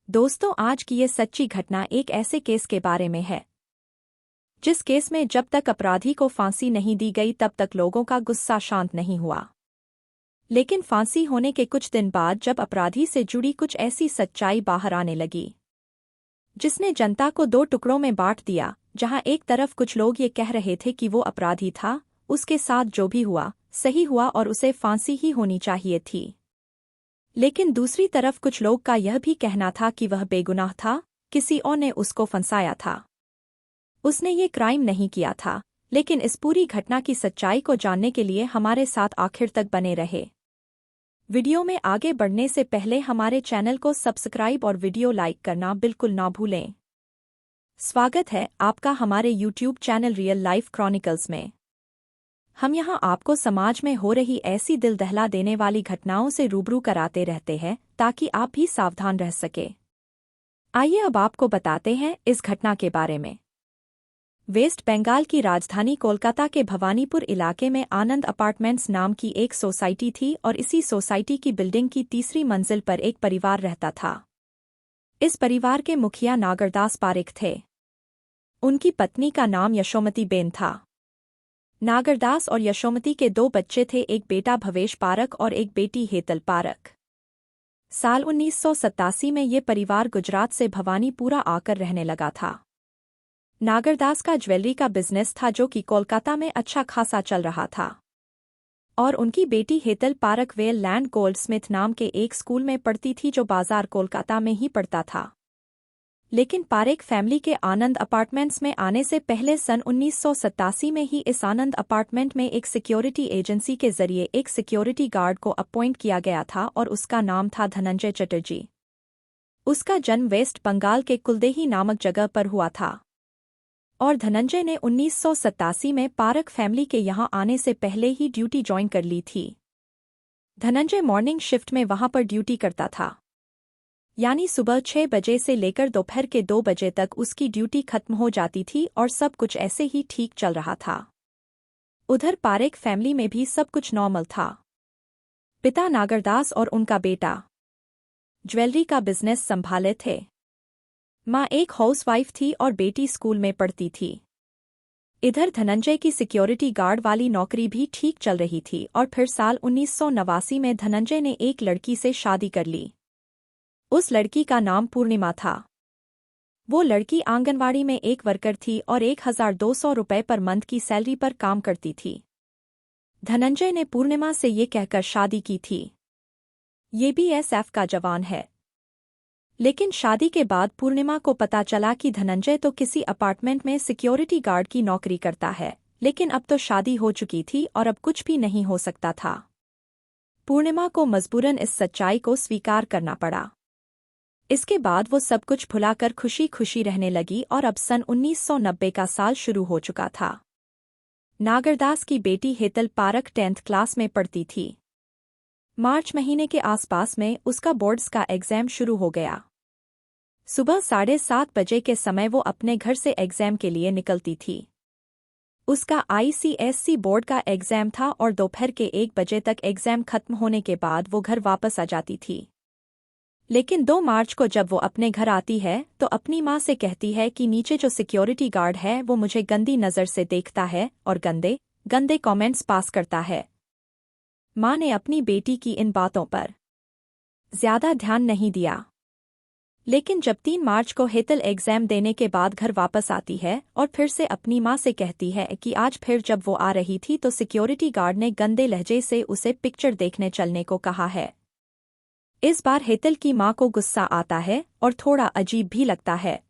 दोस्तों, आज की ये सच्ची घटना एक ऐसे केस के बारे में है जिस केस में जब तक अपराधी को फांसी नहीं दी गई तब तक लोगों का गुस्सा शांत नहीं हुआ। लेकिन फांसी होने के कुछ दिन बाद जब अपराधी से जुड़ी कुछ ऐसी सच्चाई बाहर आने लगी जिसने जनता को दो टुकड़ों में बांट दिया, जहां एक तरफ कुछ लोग ये कह रहे थे कि वो अपराधी था, उसके साथ जो भी हुआ सही हुआ और उसे फांसी ही होनी चाहिए थी। लेकिन दूसरी तरफ कुछ लोग का यह भी कहना था कि वह बेगुनाह था, किसी और ने उसको फंसाया था, उसने ये क्राइम नहीं किया था। लेकिन इस पूरी घटना की सच्चाई को जानने के लिए हमारे साथ आखिर तक बने रहे। वीडियो में आगे बढ़ने से पहले हमारे चैनल को सब्सक्राइब और वीडियो लाइक करना बिल्कुल ना भूलें। स्वागत है आपका हमारे YouTube channel real life chronicles में। हम यहाँ आपको समाज में हो रही ऐसी दिल दहला देने वाली घटनाओं से रूबरू कराते रहते हैं ताकि आप भी सावधान रह सके। आइए अब आपको बताते हैं इस घटना के बारे में। वेस्ट बंगाल की राजधानी कोलकाता के भवानीपुर इलाके में आनंद अपार्टमेंट्स नाम की एक सोसाइटी थी और इसी सोसाइटी की बिल्डिंग की तीसरी मंजिल पर एक परिवार रहता था। इस परिवार के मुखिया नागरदास पारेख थे। उनकी पत्नी का नाम यशोमती बेन था। नागरदास और यशोमती के दो बच्चे थे, एक बेटा भवेश पारख और एक बेटी हेतल पारख। साल 1987 में ये परिवार गुजरात से भवानीपुरा आकर रहने लगा था। नागरदास का ज्वेलरी का बिजनेस था जो कि कोलकाता में अच्छा खासा चल रहा था और उनकी बेटी Hetal Parakh well land Goldsmith नाम के एक स्कूल में पढ़ती थी जो बाजार कोलकाता में ही पड़ता था। लेकिन पारेख फैमिली के आनंद अपार्टमेंट्स में आने से पहले सन 1987 में ही इस आनंद अपार्टमेंट में एक सिक्योरिटी एजेंसी के जरिए एक सिक्योरिटी गार्ड को अपॉइंट किया गया था और उसका नाम था धनंजय चटर्जी। उसका जन्म वेस्ट बंगाल के कुलदेही नामक जगह पर हुआ था और धनंजय ने 1987 में पारख फैमिली के यहां आने से पहले ही ड्यूटी ज्वाइन कर ली थी। धनंजय मॉर्निंग शिफ्ट में वहां पर ड्यूटी करता था, यानी सुबह 6 बजे से लेकर दोपहर के 2 बजे तक उसकी ड्यूटी खत्म हो जाती थी और सब कुछ ऐसे ही ठीक चल रहा था। उधर पारेख फैमिली में भी सब कुछ नॉर्मल था। पिता नागरदास और उनका बेटा ज्वेलरी का बिजनेस संभाले थे। माँ एक हाउसवाइफ थी और बेटी स्कूल में पढ़ती थी। इधर धनंजय की सिक्योरिटी गार्ड वाली नौकरी भी ठीक चल रही थी और फिर साल 1989 में धनंजय ने एक लड़की से शादी कर ली। उस लड़की का नाम पूर्णिमा था। वो लड़की आंगनवाड़ी में एक वर्कर थी और 1200 रुपये पर मंथ की सैलरी पर काम करती थी। धनंजय ने पूर्णिमा से ये कहकर शादी की थी। ये बीएसएफ का जवान है। लेकिन शादी के बाद पूर्णिमा को पता चला कि धनंजय तो किसी अपार्टमेंट में सिक्योरिटी गार्ड की नौकरी करता है, लेकिन अब तो शादी हो चुकी थी और अब कुछ भी नहीं हो सकता था। पूर्णिमा को मजबूरन इस सच्चाई को स्वीकार करना पड़ा। इसके बाद वो सब कुछ भुलाकर खुशी खुशी रहने लगी और अब सन 1990 का साल शुरू हो चुका था। नागरदास की बेटी हेतल पारख 10th क्लास में पढ़ती थी। मार्च महीने के आसपास में उसका बोर्ड्स का एग्जाम शुरू हो गया। सुबह 7:30 बजे के समय वो अपने घर से एग्जाम के लिए निकलती थी। उसका आईसीएससी बोर्ड का एग्जाम था और दोपहर के 1 बजे तक एग्जाम खत्म होने के बाद वो घर वापस आ जाती थी। लेकिन 2 मार्च को जब वो अपने घर आती है तो अपनी माँ से कहती है कि नीचे जो सिक्योरिटी गार्ड है वो मुझे गंदी नज़र से देखता है और गंदे गंदे कमेंट्स पास करता है। माँ ने अपनी बेटी की इन बातों पर ज्यादा ध्यान नहीं दिया। लेकिन जब 3 मार्च को हेतल एग्जाम देने के बाद घर वापस आती है और फिर से अपनी माँ से कहती है कि आज फिर जब वो आ रही थी तो सिक्योरिटी गार्ड ने गंदे लहजे से उसे पिक्चर देखने चलने को कहा है। इस बार हेतल की माँ को गुस्सा आता है और थोड़ा अजीब भी लगता है।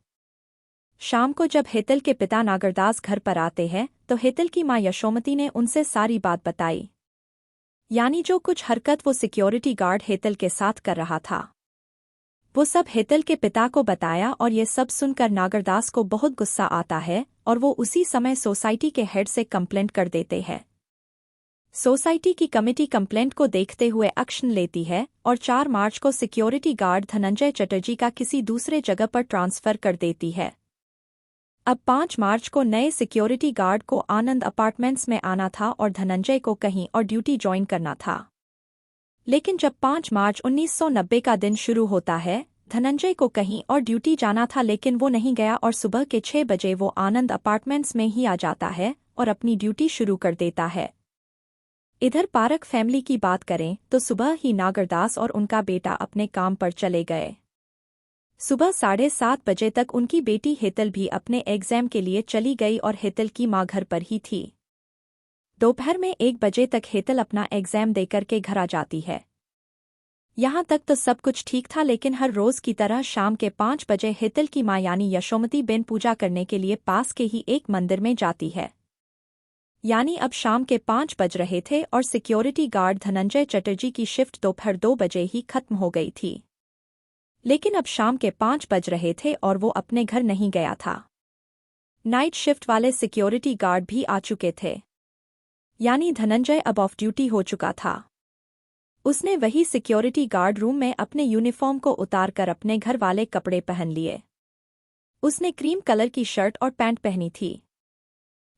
शाम को जब हेतल के पिता नागरदास घर पर आते हैं तो हेतल की माँ यशोमती ने उनसे सारी बात बताई, यानी जो कुछ हरकत वो सिक्योरिटी गार्ड हेतल के साथ कर रहा था वो सब हेतल के पिता को बताया और ये सब सुनकर नागरदास को बहुत गुस्सा आता है और वो उसी समय सोसाइटी के हेड से कंप्लेंट कर देते हैं। सोसाइटी की कमेटी कंप्लेंट को देखते हुए एक्शन लेती है और 4 मार्च को सिक्योरिटी गार्ड धनंजय चटर्जी का किसी दूसरे जगह पर ट्रांसफर कर देती है। अब 5 मार्च को नए सिक्योरिटी गार्ड को आनंद अपार्टमेंट्स में आना था और धनंजय को कहीं और ड्यूटी ज्वाइन करना था। लेकिन जब 5 मार्च 1990 का दिन शुरू होता है धनंजय को कहीं और ड्यूटी जाना था लेकिन वो नहीं गया और सुबह के 6 बजे वो आनंद अपार्टमेंट्स में ही आ जाता है और अपनी ड्यूटी शुरू कर देता है। इधर पारक फैमिली की बात करें तो सुबह ही नागरदास और उनका बेटा अपने काम पर चले गए। सुबह 7:30 बजे तक उनकी बेटी हेतल भी अपने एग्जाम के लिए चली गई और हेतल की माँ घर पर ही थी। दोपहर में 1 बजे तक हेतल अपना एग्जाम देकर के घर आ जाती है। यहाँ तक तो सब कुछ ठीक था लेकिन हर रोज की तरह शाम के 5 बजे हेतल की माँ यानी यशोमती बेन पूजा करने के लिए पास के ही एक मंदिर में जाती है। यानी अब शाम के 5 बज रहे थे और सिक्योरिटी गार्ड धनंजय चटर्जी की शिफ्ट दोपहर 2 बजे ही खत्म हो गई थी। लेकिन अब शाम के 5 बज रहे थे और वो अपने घर नहीं गया था। नाइट शिफ्ट वाले सिक्योरिटी गार्ड भी आ चुके थे, यानी धनंजय अब ऑफ ड्यूटी हो चुका था। उसने वही सिक्योरिटी गार्ड रूम में अपने यूनिफॉर्म को उतारकर अपने घर वाले कपड़े पहन लिए। उसने क्रीम कलर की शर्ट और पैंट पहनी थी।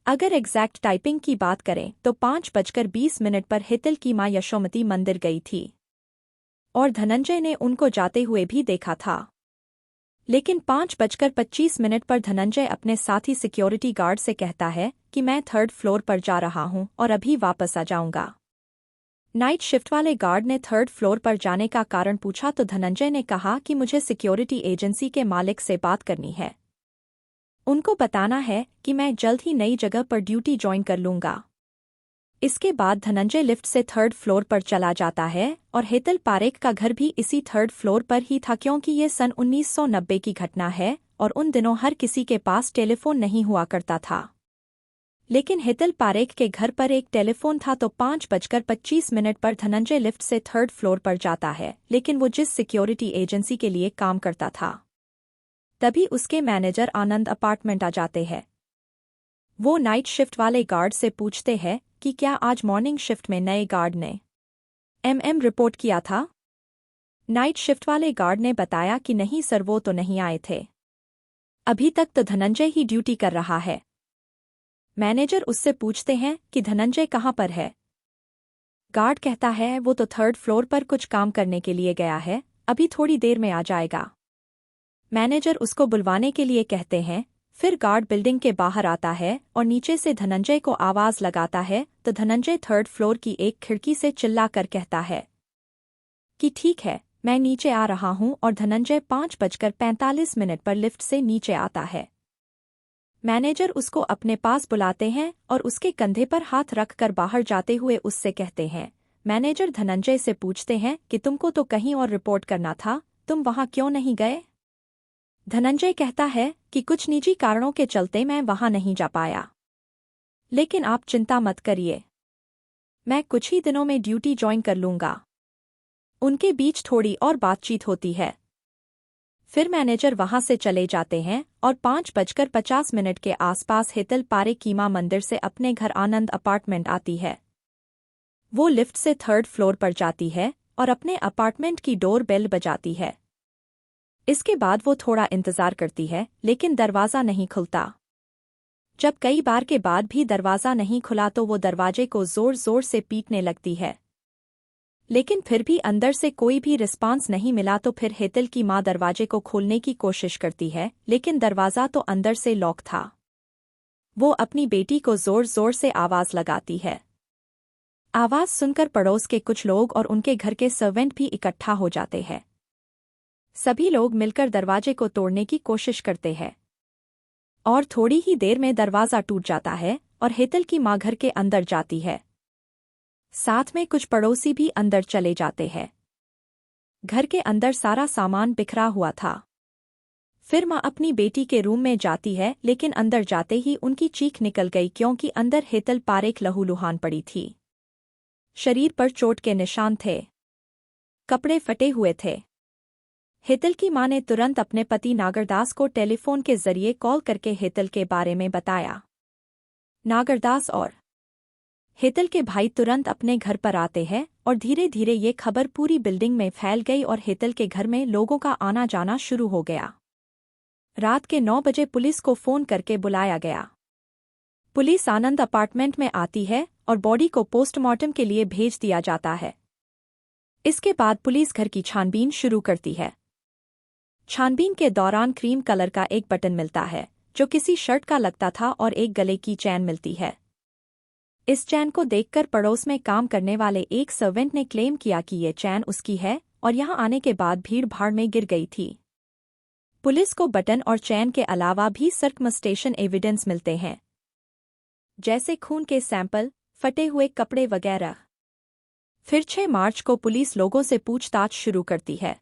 अगर एग्जैक्ट टाइपिंग की बात करें तो 5:20 पर हेतल की माँ यशोमती मंदिर गई थी और धनंजय ने उनको जाते हुए भी देखा था। लेकिन 5:25 पर धनंजय अपने साथी सिक्योरिटी गार्ड से कहता है कि मैं 3rd फ्लोर पर जा रहा हूं और अभी वापस आ जाऊंगा। नाइट शिफ्ट वाले गार्ड ने 3rd फ्लोर पर जाने का कारण पूछा तो धनंजय ने कहा कि मुझे सिक्योरिटी एजेंसी के मालिक से बात करनी है। उनको बताना है कि मैं जल्द ही नई जगह पर ड्यूटी ज्वाइन कर लूंगा। इसके बाद धनंजय लिफ्ट से 3rd फ्लोर पर चला जाता है और हेतल पारेख का घर भी इसी 3rd फ्लोर पर ही था क्योंकि ये सन 1990 की घटना है और उन दिनों हर किसी के पास टेलीफोन नहीं हुआ करता था। लेकिन हेतल पारेख के घर पर एक टेलीफोन था तो 5:25 पर धनंजय लिफ्ट से 3rd फ्लोर पर जाता है। लेकिन वो जिस सिक्योरिटी एजेंसी के लिए काम करता था तभी उसके मैनेजर आनंद अपार्टमेंट आ जाते हैं। वो नाइट शिफ्ट वाले गार्ड से पूछते हैं कि क्या आज मॉर्निंग शिफ्ट में नए गार्ड ने रिपोर्ट किया था। नाइट शिफ्ट वाले गार्ड ने बताया कि नहीं सर, वो तो नहीं आए थे, अभी तक तो धनंजय ही ड्यूटी कर रहा है। मैनेजर उससे पूछते हैं कि धनंजय कहाँ पर है। गार्ड कहता है वो तो 3rd फ्लोर पर कुछ काम करने के लिए गया है, अभी थोड़ी देर में आ जाएगा। मैनेजर उसको बुलवाने के लिए कहते हैं। फिर गार्ड बिल्डिंग के बाहर आता है और नीचे से धनंजय को आवाज लगाता है तो धनंजय 3rd फ्लोर की एक खिड़की से चिल्लाकर कहता है कि ठीक है, मैं नीचे आ रहा हूं और धनंजय 5:45 पर लिफ्ट से नीचे आता है। मैनेजर उसको अपने पास बुलाते हैं और उसके कंधे पर हाथ रखकर बाहर जाते हुए उससे कहते हैं। मैनेजर धनंजय से पूछते हैं कि तुमको तो कहीं और रिपोर्ट करना था, तुम वहां क्यों नहीं गए। धनंजय कहता है कि कुछ निजी कारणों के चलते मैं वहां नहीं जा पाया, लेकिन आप चिंता मत करिए, मैं कुछ ही दिनों में ड्यूटी ज्वाइन कर लूंगा। उनके बीच थोड़ी और बातचीत होती है। फिर मैनेजर वहां से चले जाते हैं और 5:50 के आसपास हेतल पारेख की मां मंदिर से अपने घर आनंद अपार्टमेंट आती है। वो लिफ्ट से 3rd फ्लोर पर जाती है और अपने अपार्टमेंट की डोर बेल बजाती है। इसके बाद वो थोड़ा इंतजार करती है लेकिन दरवाज़ा नहीं खुलता। जब कई बार के बाद भी दरवाज़ा नहीं खुला तो वो दरवाजे को जोर जोर से पीटने लगती है, लेकिन फिर भी अंदर से कोई भी रिस्पांस नहीं मिला तो फिर हेतल की मां दरवाजे को खोलने की कोशिश करती है लेकिन दरवाज़ा तो अंदर से लॉक था। वो अपनी बेटी को जोर जोर से आवाज़ लगाती है। आवाज़ सुनकर पड़ोस के कुछ लोग और उनके घर के सर्वेंट भी इकट्ठा हो जाते हैं। सभी लोग मिलकर दरवाजे को तोड़ने की कोशिश करते हैं और थोड़ी ही देर में दरवाज़ा टूट जाता है और हेतल की मां घर के अंदर जाती है। साथ में कुछ पड़ोसी भी अंदर चले जाते हैं। घर के अंदर सारा सामान बिखरा हुआ था। फिर मां अपनी बेटी के रूम में जाती है लेकिन अंदर जाते ही उनकी चीख निकल गई क्योंकि अंदर हेतल पारेख लहूलुहान पड़ी थी। शरीर पर चोट के निशान थे, कपड़े फटे हुए थे। हेतल की मां ने तुरंत अपने पति नागरदास को टेलीफोन के जरिए कॉल करके हेतल के बारे में बताया। नागरदास और हेतल के भाई तुरंत अपने घर पर आते हैं और धीरे धीरे ये खबर पूरी बिल्डिंग में फैल गई और हेतल के घर में लोगों का आना जाना शुरू हो गया। रात के 9 बजे पुलिस को फोन करके बुलाया गया। पुलिस आनंद अपार्टमेंट में आती है और बॉडी को पोस्टमार्टम के लिए भेज दिया जाता है। इसके बाद पुलिस घर की छानबीन शुरू करती है। छानबीन के दौरान क्रीम कलर का एक बटन मिलता है जो किसी शर्ट का लगता था और एक गले की चैन मिलती है। इस चैन को देखकर पड़ोस में काम करने वाले एक सर्वेंट ने क्लेम किया कि ये चैन उसकी है और यहां आने के बाद भीड़-भाड़ में गिर गई थी। पुलिस को बटन और चैन के अलावा भी सर्कमस्टेशन एविडेंस मिलते हैं, जैसे खून के सैंपल, फटे हुए कपड़े वगैरह। फिर 6 मार्च को पुलिस लोगों से पूछताछ शुरू करती है।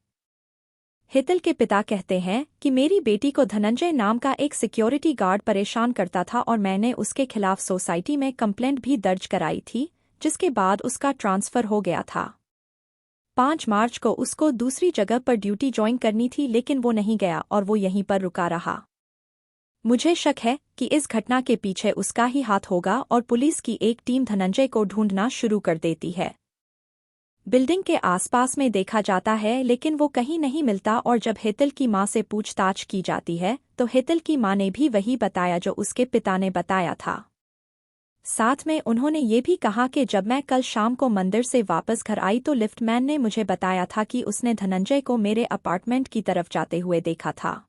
हेतल के पिता कहते हैं कि मेरी बेटी को धनंजय नाम का एक सिक्योरिटी गार्ड परेशान करता था और मैंने उसके खिलाफ सोसाइटी में कंप्लेंट भी दर्ज कराई थी, जिसके बाद उसका ट्रांसफर हो गया था। 5 मार्च को उसको दूसरी जगह पर ड्यूटी ज्वाइन करनी थी लेकिन वो नहीं गया और वो यहीं पर रुका रहा। मुझे शक है कि इस घटना के पीछे उसका ही हाथ होगा और पुलिस की एक टीम धनंजय को ढूंढना शुरू कर देती है। बिल्डिंग के आसपास में देखा जाता है लेकिन वो कहीं नहीं मिलता और जब हेतल की मां से पूछताछ की जाती है तो हेतल की मां ने भी वही बताया जो उसके पिता ने बताया था। साथ में उन्होंने ये भी कहा कि जब मैं कल शाम को मंदिर से वापस घर आई तो लिफ्टमैन ने मुझे बताया था कि उसने धनंजय को मेरे अपार्टमेंट की तरफ जाते हुए देखा था।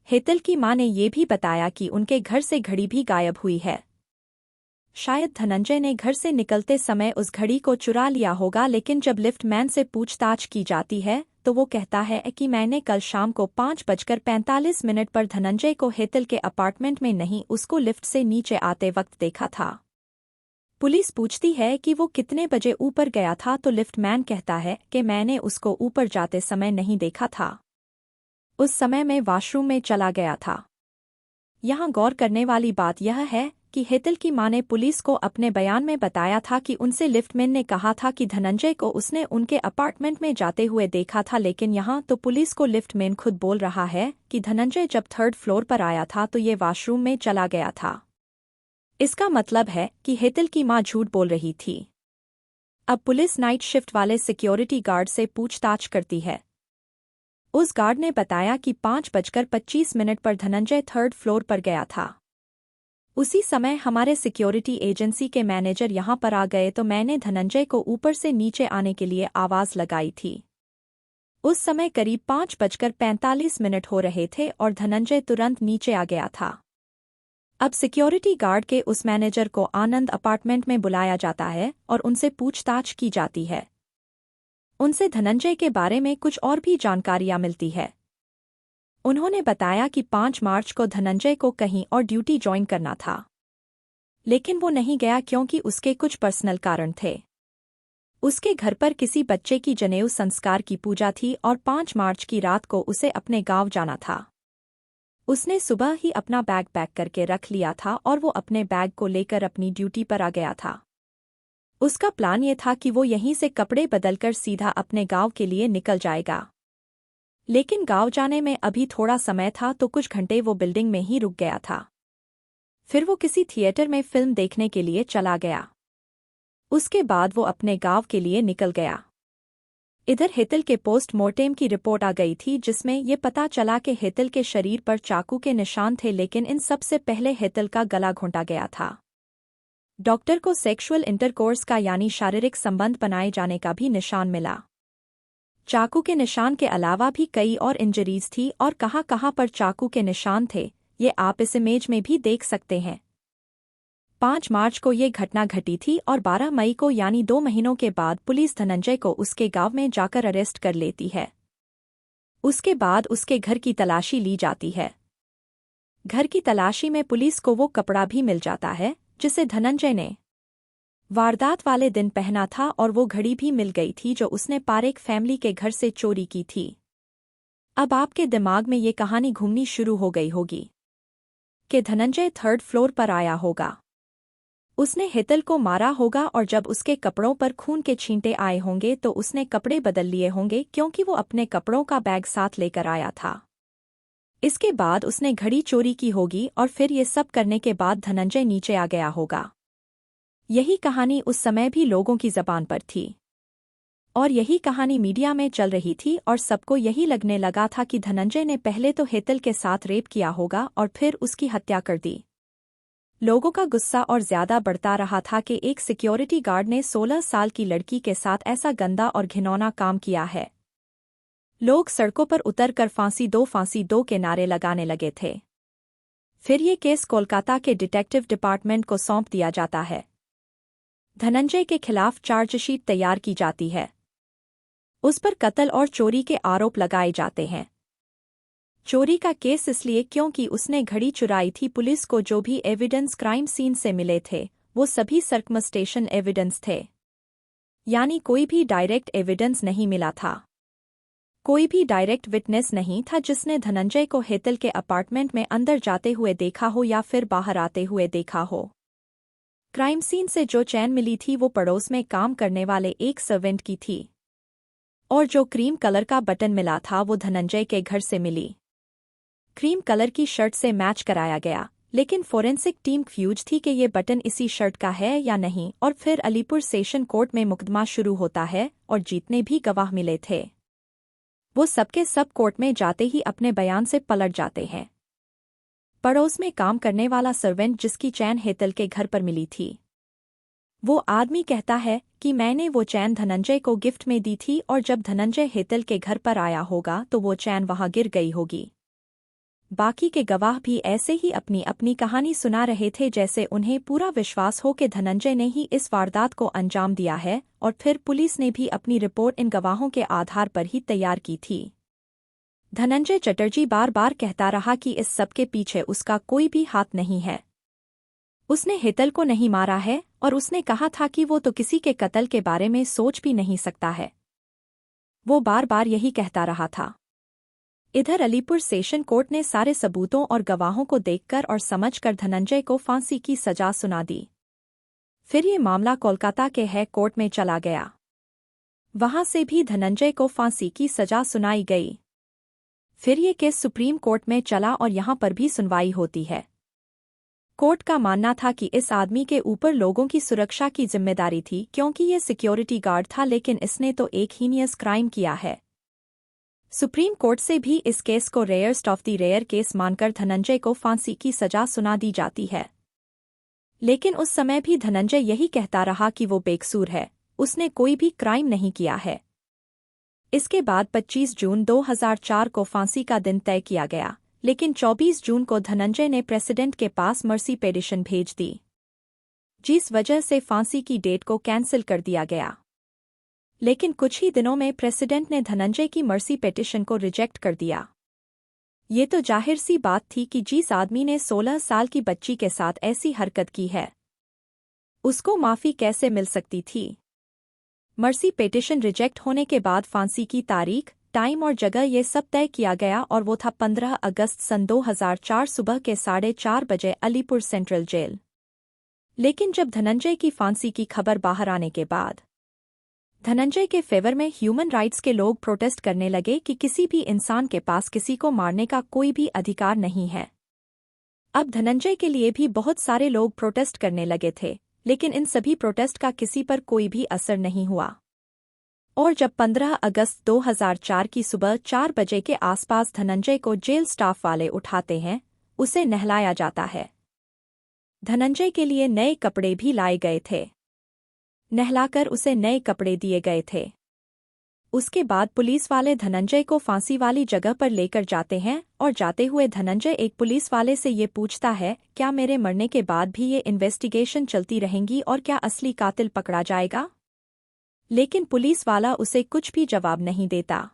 हेतल की मां ने ये भी बताया कि उनके घर से घड़ी भी गायब हुई है। शायद धनंजय ने घर से निकलते समय उस घड़ी को चुरा लिया होगा, लेकिन जब लिफ्टमैन से पूछताछ की जाती है तो वो कहता है कि मैंने कल शाम को 5:45 पर धनंजय को हेतल के अपार्टमेंट में नहीं, उसको लिफ्ट से नीचे आते वक्त देखा था। पुलिस पूछती है कि वो कितने बजे ऊपर गया था तो लिफ्टमैन कहता है कि मैंने उसको ऊपर जाते समय नहीं देखा था, उस समय मैं वॉशरूम में चला गया था। यहाँ गौर करने वाली बात यह है कि हेतल की मां ने पुलिस को अपने बयान में बताया था कि उनसे लिफ्टमैन ने कहा था कि धनंजय को उसने उनके अपार्टमेंट में जाते हुए देखा था, लेकिन यहाँ तो पुलिस को लिफ्टमैन खुद बोल रहा है कि धनंजय जब 3rd फ्लोर पर आया था तो ये वॉशरूम में चला गया था। इसका मतलब है कि हेतल की मां झूठ बोल रही थी। अब पुलिस नाइट शिफ्ट वाले सिक्योरिटी गार्ड से पूछताछ करती है। उस गार्ड ने बताया कि 5:25 पर धनंजय 3rd फ्लोर पर गया था। उसी समय हमारे सिक्योरिटी एजेंसी के मैनेजर यहाँ पर आ गए तो मैंने धनंजय को ऊपर से नीचे आने के लिए आवाज़ लगाई थी। उस समय करीब 5:45 हो रहे थे और धनंजय तुरंत नीचे आ गया था। अब सिक्योरिटी गार्ड के उस मैनेजर को आनंद अपार्टमेंट में बुलाया जाता है और उनसे पूछताछ की जाती है। उनसे धनंजय के बारे में कुछ और भी जानकारियां मिलती है। उन्होंने बताया कि 5 मार्च को धनंजय को कहीं और ड्यूटी ज्वाइन करना था, लेकिन वो नहीं गया क्योंकि उसके कुछ पर्सनल कारण थे। उसके घर पर किसी बच्चे की जनेऊ संस्कार की पूजा थी और 5 मार्च की रात को उसे अपने गांव जाना था। उसने सुबह ही अपना बैग पैक करके रख लिया था और वो अपने बैग को लेकर अपनी ड्यूटी पर आ गया था। उसका प्लान ये था कि वो यहीं से कपड़े बदलकर सीधा अपने गांव के लिए निकल जाएगा, लेकिन गांव जाने में अभी थोड़ा समय था तो कुछ घंटे वो बिल्डिंग में ही रुक गया था। फिर वो किसी थिएटर में फिल्म देखने के लिए चला गया। उसके बाद वो अपने गांव के लिए निकल गया। इधर हेतल के पोस्टमार्टम की रिपोर्ट आ गई थी जिसमें ये पता चला कि हेतल के शरीर पर चाकू के निशान थे, लेकिन इन सबसे पहले हेतल का गला घोंटा गया था। डॉक्टर को सेक्सुअल इंटरकोर्स का यानी शारीरिक संबंध बनाए जाने का भी निशान मिला। चाकू के निशान के अलावा भी कई और इंजरीज थी और कहाँ पर चाकू के निशान थे ये आप इस इमेज में भी देख सकते हैं। 5 मार्च को ये घटना घटी थी और 12 मई को यानी 2 महीनों के बाद पुलिस धनंजय को उसके गांव में जाकर अरेस्ट कर लेती है। उसके बाद उसके घर की तलाशी ली जाती है। घर की तलाशी में पुलिस को वो कपड़ा भी मिल जाता है जिसे धनंजय ने वारदात वाले दिन पहना था और वो घड़ी भी मिल गई थी जो उसने पारेख फैमिली के घर से चोरी की थी। अब आपके दिमाग में ये कहानी घूमनी शुरू हो गई होगी कि धनंजय 3rd फ्लोर पर आया होगा, उसने हेतल को मारा होगा और जब उसके कपड़ों पर खून के छींटे आए होंगे तो उसने कपड़े बदल लिए होंगे क्योंकि वो अपने कपड़ों का बैग साथ लेकर आया था। इसके बाद उसने घड़ी चोरी की होगी और फिर ये सब करने के बाद धनंजय नीचे आ गया होगा। यही कहानी उस समय भी लोगों की जबान पर थी और यही कहानी मीडिया में चल रही थी और सबको यही लगने लगा था कि धनंजय ने पहले तो हेतल के साथ रेप किया होगा और फिर उसकी हत्या कर दी। लोगों का गुस्सा और ज्यादा बढ़ता रहा था कि एक सिक्योरिटी गार्ड ने 16 साल की लड़की के साथ ऐसा गंदा और घिनौना काम किया है। लोग सड़कों पर उतरकर फांसी दो के नारे लगाने लगे थे। फिर ये केस कोलकाता के डिटेक्टिव डिपार्टमेंट को सौंप दिया जाता है। धनंजय के खिलाफ चार्जशीट तैयार की जाती है। उस पर कत्ल और चोरी के आरोप लगाए जाते हैं। चोरी का केस इसलिए क्योंकि उसने घड़ी चुराई थी। पुलिस को जो भी एविडेंस क्राइम सीन से मिले थे वो सभी सर्कमस्टेशन एविडेंस थे, यानी कोई भी डायरेक्ट एविडेंस नहीं मिला था। कोई भी डायरेक्ट विटनेस नहीं था जिसने धनंजय को हेतल के अपार्टमेंट में अंदर जाते हुए देखा हो या फिर बाहर आते हुए देखा हो। क्राइम सीन से जो चैन मिली थी वो पड़ोस में काम करने वाले एक सर्वेंट की थी, और जो क्रीम कलर का बटन मिला था वो धनंजय के घर से मिली। क्रीम कलर की शर्ट से मैच कराया गया, लेकिन फोरेंसिक टीम कंफ्यूज थी कि ये बटन इसी शर्ट का है या नहीं। और फिर अलीपुर सेशन कोर्ट में मुकदमा शुरू होता है और जितने भी गवाह मिले थे वो सबके सब कोर्ट में जाते ही अपने बयान से पलट जाते हैं। पड़ोस में काम करने वाला सर्वेंट जिसकी चैन हेतल के घर पर मिली थी, वो आदमी कहता है कि मैंने वो चैन धनंजय को गिफ्ट में दी थी और जब धनंजय हेतल के घर पर आया होगा तो वो चैन वहां गिर गई होगी। बाकी के गवाह भी ऐसे ही अपनी अपनी कहानी सुना रहे थे, जैसे उन्हें पूरा विश्वास हो कि धनंजय ने ही इस वारदात को अंजाम दिया है। और फिर पुलिस ने भी अपनी रिपोर्ट इन गवाहों के आधार पर ही तैयार की थी। धनंजय चटर्जी बार बार कहता रहा कि इस सब के पीछे उसका कोई भी हाथ नहीं है, उसने हेतल को नहीं मारा है, और उसने कहा था कि वो तो किसी के कत्ल के बारे में सोच भी नहीं सकता है। वो बार बार यही कहता रहा था। इधर अलीपुर सेशन कोर्ट ने सारे सबूतों और गवाहों को देखकर और समझकर धनंजय को फांसी की सजा सुना दी। फिर ये मामला कोलकाता के हाई कोर्ट में चला गया। वहां से भी धनंजय को फांसी की सजा सुनाई गई। फिर ये केस सुप्रीम कोर्ट में चला और यहां पर भी सुनवाई होती है। कोर्ट का मानना था कि इस आदमी के ऊपर लोगों की सुरक्षा की जिम्मेदारी थी, क्योंकि ये सिक्योरिटी गार्ड था, लेकिन इसने तो एक हीनियस क्राइम किया है। सुप्रीम कोर्ट से भी इस केस को rarest of the rare case मानकर धनंजय को फांसी की सजा सुना दी जाती है। लेकिन उस समय भी धनंजय यही कहता रहा कि वो बेकसूर है, उसने कोई भी क्राइम नहीं किया है। इसके बाद 25 जून 2004 को फांसी का दिन तय किया गया, लेकिन 24 जून को धनंजय ने प्रेसिडेंट के पास मर्सी पिटीशन भेज दी, जिस वजह से फांसी की डेट को कैंसिल कर दिया गया। लेकिन कुछ ही दिनों में प्रेसिडेंट ने धनंजय की मर्सी पिटीशन को रिजेक्ट कर दिया। ये तो जाहिर सी बात थी कि जिस आदमी ने 16 साल की बच्ची के साथ ऐसी हरकत की है, उसको माफी कैसे मिल सकती थी। मर्सी पिटीशन रिजेक्ट होने के बाद फांसी की तारीख, टाइम और जगह ये सब तय किया गया, और वो था 15 अगस्त सन 2004 सुबह के 4:30 बजे अलीपुर सेंट्रल जेल। लेकिन जब धनंजय की फांसी की खबर बाहर आने के बाद धनंजय के फेवर में ह्यूमन राइट्स के लोग प्रोटेस्ट करने लगे कि किसी भी इंसान के पास किसी को मारने का कोई भी अधिकार नहीं है। अब धनंजय के लिए भी बहुत सारे लोग प्रोटेस्ट करने लगे थे, लेकिन इन सभी प्रोटेस्ट का किसी पर कोई भी असर नहीं हुआ। और जब 15 अगस्त 2004 की सुबह 4 बजे के आसपास धनंजय को जेल स्टाफ वाले उठाते हैं, उसे नहलाया जाता है। धनंजय के लिए नए कपड़े भी लाए गए थे, नहलाकर उसे नए कपड़े दिए गए थे। उसके बाद पुलिस वाले धनंजय को फांसी वाली जगह पर लेकर जाते हैं, और जाते हुए धनंजय एक पुलिस वाले से ये पूछता है, क्या मेरे मरने के बाद भी ये इन्वेस्टिगेशन चलती रहेंगी और क्या असली कातिल पकड़ा जाएगा? लेकिन पुलिस वाला उसे कुछ भी जवाब नहीं देता।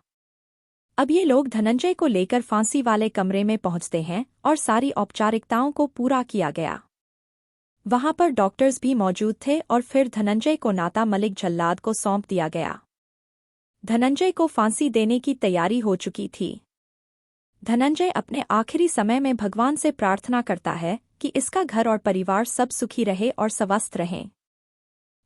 अब ये लोग धनंजय को लेकर फांसी वाले कमरे में पहुंचते हैं और सारी औपचारिकताओं को पूरा किया गया। वहां पर डॉक्टर्स भी मौजूद थे, और फिर धनंजय को नाता मलिक जल्लाद को सौंप दिया गया। धनंजय को फांसी देने की तैयारी हो चुकी थी। धनंजय अपने आखिरी समय में भगवान से प्रार्थना करता है कि इसका घर और परिवार सब सुखी रहे और स्वस्थ रहें।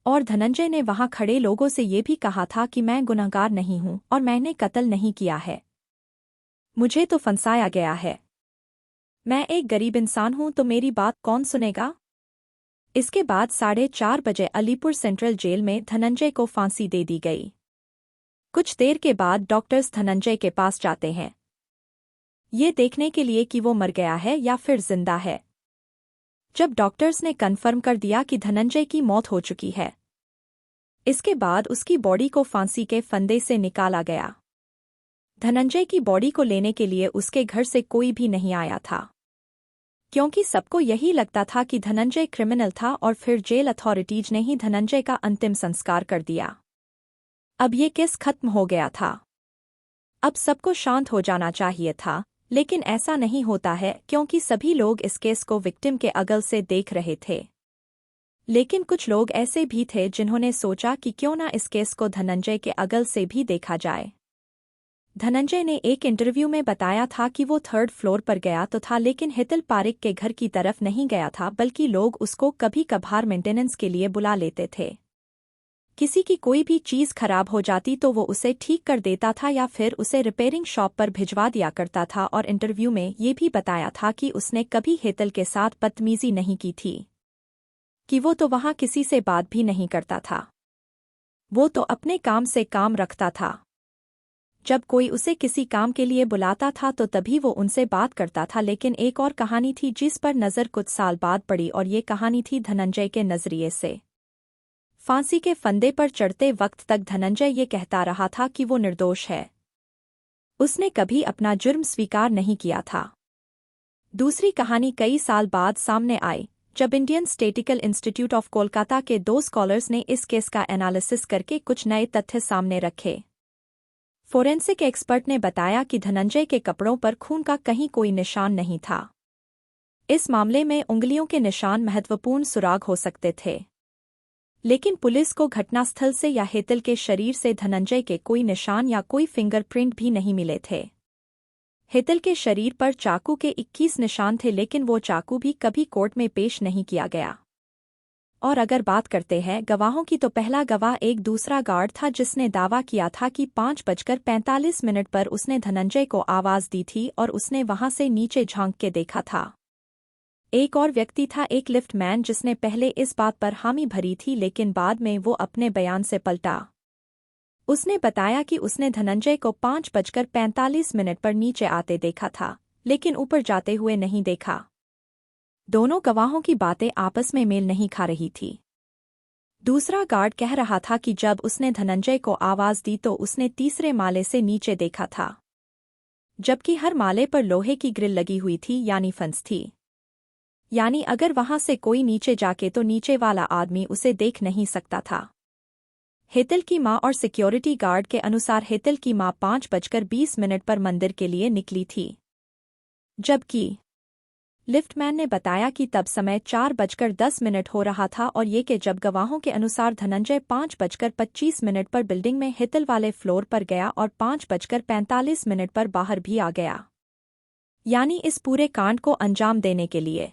और धनंजय ने वहां खड़े लोगों से ये भी कहा था कि मैं गुनहगार नहीं हूं और मैंने कत्ल नहीं किया है, मुझे तो फंसाया गया है। मैं एक गरीब इंसान हूं, तो मेरी बात कौन सुनेगा? इसके बाद 4:30 बजे अलीपुर सेंट्रल जेल में धनंजय को फांसी दे दी गई। कुछ देर के बाद डॉक्टर्स धनंजय के पास जाते हैं, ये देखने के लिए कि वो मर गया है या फिर जिंदा है। जब डॉक्टर्स ने कन्फर्म कर दिया कि धनंजय की मौत हो चुकी है, इसके बाद उसकी बॉडी को फांसी के फंदे से निकाला गया। धनंजय की बॉडी को लेने के लिए उसके घर से कोई भी नहीं आया था, क्योंकि सबको यही लगता था कि धनंजय क्रिमिनल था और फिर जेल अथॉरिटीज ने ही धनंजय का अंतिम संस्कार कर दिया। अब ये केस खत्म हो गया था। अब सबको शांत हो जाना चाहिए था, लेकिन ऐसा नहीं होता है क्योंकि सभी लोग इस केस को विक्टिम के अगल से देख रहे थे। लेकिन कुछ लोग ऐसे भी थे जिन्होंने सोचा कि क्यों ना इस केस को धनंजय के अगल से भी देखा जाए। धनंजय ने एक इंटरव्यू में बताया था कि वो 3rd फ्लोर पर गया तो था, लेकिन हितल पारिक के घर की तरफ नहीं गया था, बल्कि लोग उसको कभी कभार मेंटेनेंस के लिए बुला लेते थे। किसी की कोई भी चीज़ खराब हो जाती तो वो उसे ठीक कर देता था या फिर उसे रिपेयरिंग शॉप पर भिजवा दिया करता था। और इंटरव्यू में ये भी बताया था कि उसने कभी हितल के साथ बदतमीजी नहीं की थी, कि वो तो वहाँ किसी से बात भी नहीं करता था, वो तो अपने काम से काम रखता था। जब कोई उसे किसी काम के लिए बुलाता था तो तभी वो उनसे बात करता था। लेकिन एक और कहानी थी जिस पर नज़र कुछ साल बाद पड़ी, और ये कहानी थी धनंजय के नज़रिए से। फांसी के फंदे पर चढ़ते वक्त तक धनंजय ये कहता रहा था कि वो निर्दोष है, उसने कभी अपना जुर्म स्वीकार नहीं किया था। दूसरी कहानी कई साल बाद सामने आई, जब Indian statistical institute of Kolkata के 2 स्कॉलर्स ने इस केस का एनालिसिस करके कुछ नए तथ्य सामने रखे। फोरेंसिक एक्सपर्ट ने बताया कि धनंजय के कपड़ों पर खून का कहीं कोई निशान नहीं था। इस मामले में उंगलियों के निशान महत्वपूर्ण सुराग हो सकते थे, लेकिन पुलिस को घटनास्थल से या हितल के शरीर से धनंजय के कोई निशान या कोई फिंगरप्रिंट भी नहीं मिले थे। हितल के शरीर पर चाकू के 21 निशान थे, लेकिन वो चाकू भी कभी कोर्ट में पेश नहीं किया गया। और अगर बात करते हैं गवाहों की, तो पहला गवाह एक दूसरा गार्ड था जिसने दावा किया था कि 5:45 पर उसने धनंजय को आवाज़ दी थी और उसने वहां से नीचे झांक के देखा था। एक और व्यक्ति था, एक लिफ्टमैन, जिसने पहले इस बात पर हामी भरी थी, लेकिन बाद में वो अपने बयान से पलटा। उसने बताया कि उसने धनंजय को 5:45 पर नीचे आते देखा था, लेकिन ऊपर जाते हुए नहीं देखा। दोनों गवाहों की बातें आपस में मेल नहीं खा रही थी। दूसरा गार्ड कह रहा था कि जब उसने धनंजय को आवाज़ दी तो उसने तीसरे माले से नीचे देखा था, जबकि हर माले पर लोहे की ग्रिल लगी हुई थी, यानी फंस थी। यानी अगर वहां से कोई नीचे जाके तो नीचे वाला आदमी उसे देख नहीं सकता था। हितल की मां और सिक्योरिटी गार्ड के अनुसार हितल की मां 5:20 पर मंदिर के लिए निकली थी, जबकि लिफ्टमैन ने बताया कि तब समय 4:10 हो रहा था, और ये कि जब गवाहों के अनुसार धनंजय 5:25 पर बिल्डिंग में हितल वाले फ्लोर पर गया और 5:45 पर बाहर भी आ गया। यानी इस पूरे कांड को अंजाम देने के लिए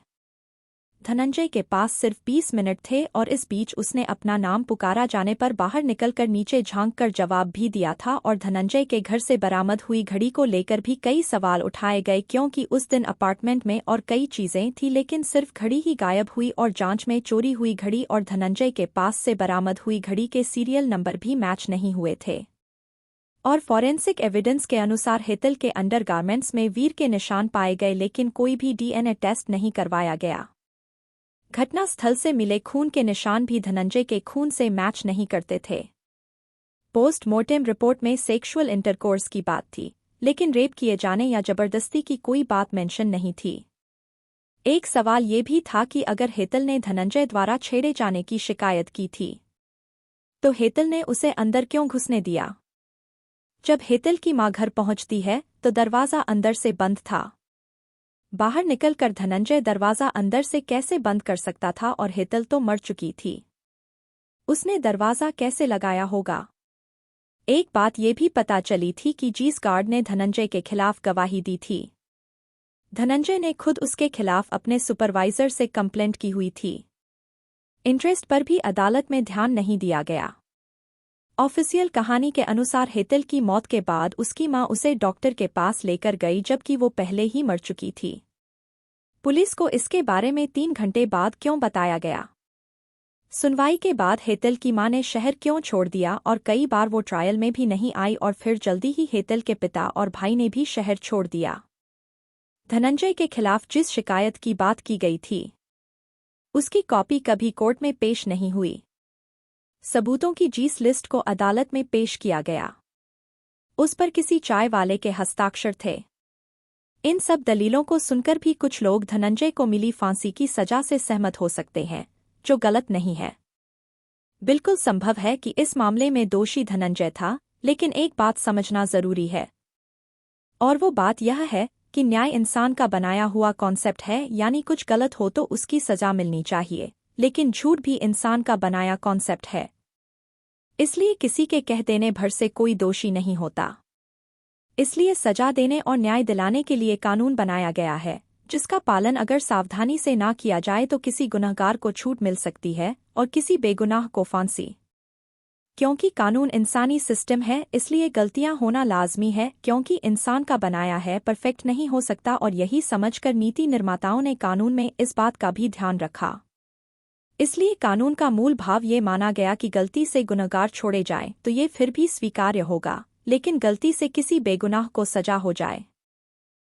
धनंजय के पास सिर्फ 20 मिनट थे, और इस बीच उसने अपना नाम पुकारा जाने पर बाहर निकलकर नीचे झांककर जवाब भी दिया था। और धनंजय के घर से बरामद हुई घड़ी को लेकर भी कई सवाल उठाए गए, क्योंकि उस दिन अपार्टमेंट में और कई चीजें थी, लेकिन सिर्फ घड़ी ही गायब हुई। और जांच में चोरी हुई घड़ी और धनंजय के पास से बरामद हुई घड़ी के सीरियल नंबर भी मैच नहीं हुए थे। और फॉरेंसिक एविडेंस के अनुसार हितल के अंडरगारमेंट्स में वीर के निशान पाए गए, लेकिन कोई भी डीएनए टेस्ट नहीं करवाया गया। घटनास्थल से मिले खून के निशान भी धनंजय के खून से मैच नहीं करते थे। पोस्टमार्टम रिपोर्ट में सेक्सुअल इंटरकोर्स की बात थी, लेकिन रेप किए जाने या जबरदस्ती की कोई बात मेंशन नहीं थी। एक सवाल ये भी था कि अगर हितल ने धनंजय द्वारा छेड़े जाने की शिकायत की थी, तो हितल ने उसे अंदर क्यों घुसने दिया? जब हितल की मां घर पहुंचती है तो दरवाजा अंदर से बंद था। बाहर निकलकर धनंजय दरवाजा अंदर से कैसे बंद कर सकता था? और हितल तो मर चुकी थी, उसने दरवाजा कैसे लगाया होगा? एक बात ये भी पता चली थी कि जिस गार्ड ने धनंजय के खिलाफ गवाही दी थी, धनंजय ने खुद उसके खिलाफ अपने सुपरवाइजर से कंप्लेंट की हुई थी। इंटरेस्ट पर भी अदालत में ध्यान नहीं दिया गया। ऑफिशियल कहानी के अनुसार हितल की मौत के बाद उसकी मां उसे डॉक्टर के पास लेकर गई, जबकि वो पहले ही मर चुकी थी। पुलिस को इसके बारे में 3 घंटे बाद क्यों बताया गया? सुनवाई के बाद हितल की मां ने शहर क्यों छोड़ दिया, और कई बार वो ट्रायल में भी नहीं आई, और फिर जल्दी ही हितल के पिता और भाई ने भी शहर छोड़ दिया। धनंजय के खिलाफ जिस शिकायत की बात की गई थी, उसकी कॉपी कभी कोर्ट में पेश नहीं हुई। सबूतों की जिस लिस्ट को अदालत में पेश किया गया, उस पर किसी चाय वाले के हस्ताक्षर थे। इन सब दलीलों को सुनकर भी कुछ लोग धनंजय को मिली फांसी की सजा से सहमत हो सकते हैं, जो गलत नहीं है। बिल्कुल संभव है कि इस मामले में दोषी धनंजय था, लेकिन एक बात समझना जरूरी है, और वो बात यह है कि न्याय इंसान का बनाया हुआ कॉन्सेप्ट है, यानी कुछ गलत हो तो उसकी सजा मिलनी चाहिए, लेकिन झूठ भी इंसान का बनाया कॉन्सेप्ट है। इसलिए किसी के कह देने भर से कोई दोषी नहीं होता। इसलिए सजा देने और न्याय दिलाने के लिए कानून बनाया गया है, जिसका पालन अगर सावधानी से ना किया जाए तो किसी गुनहगार को छूट मिल सकती है और किसी बेगुनाह को फांसी। क्योंकि कानून इंसानी सिस्टम है, इसलिए गलतियां होना लाजमी है, क्योंकि इंसान का बनाया है, परफेक्ट नहीं हो सकता। और यही समझकर नीति निर्माताओं ने कानून में इस बात का भी ध्यान रखा। इसलिए कानून का मूल भाव ये माना गया कि गलती से गुनहगार छोड़े जाएं तो ये फिर भी स्वीकार्य होगा, लेकिन गलती से किसी बेगुनाह को सजा हो जाए,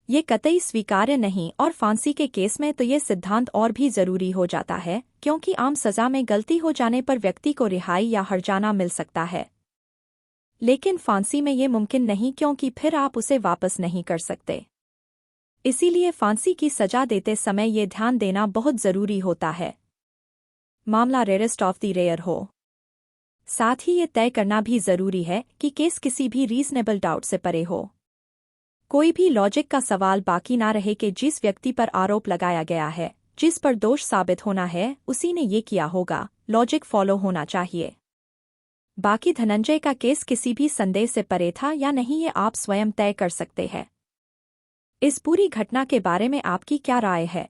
ये कतई स्वीकार्य नहीं। और फांसी के केस में तो ये सिद्धांत और भी जरूरी हो जाता है, क्योंकि आम सजा में गलती हो जाने पर व्यक्ति को रिहाई या हर्जाना मिल सकता है, लेकिन फांसी में ये मुमकिन नहीं, क्योंकि फिर आप उसे वापस नहीं कर सकते। इसीलिए फांसी की सजा देते समय ये ध्यान देना बहुत जरूरी होता है मामला रेयरेस्ट ऑफ द रेयर हो। साथ ही ये तय करना भी जरूरी है कि केस किसी भी रीजनेबल डाउट से परे हो। कोई भी लॉजिक का सवाल बाकी ना रहे कि जिस व्यक्ति पर आरोप लगाया गया है, जिस पर दोष साबित होना है, उसी ने ये किया होगा। लॉजिक फॉलो होना चाहिए। बाकी धनंजय का केस किसी भी संदेह से परे था या नहीं, ये आप स्वयं तय कर सकते हैं। इस पूरी घटना के बारे में आपकी क्या राय है,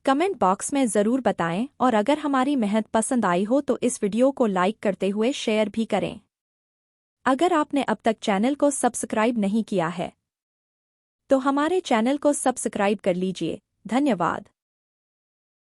कमेंट बॉक्स में जरूर बताएं। और अगर हमारी मेहनत पसंद आई हो तो इस वीडियो को लाइक करते हुए शेयर भी करें। अगर आपने अब तक चैनल को सब्सक्राइब नहीं किया है तो हमारे चैनल को सब्सक्राइब कर लीजिए। धन्यवाद।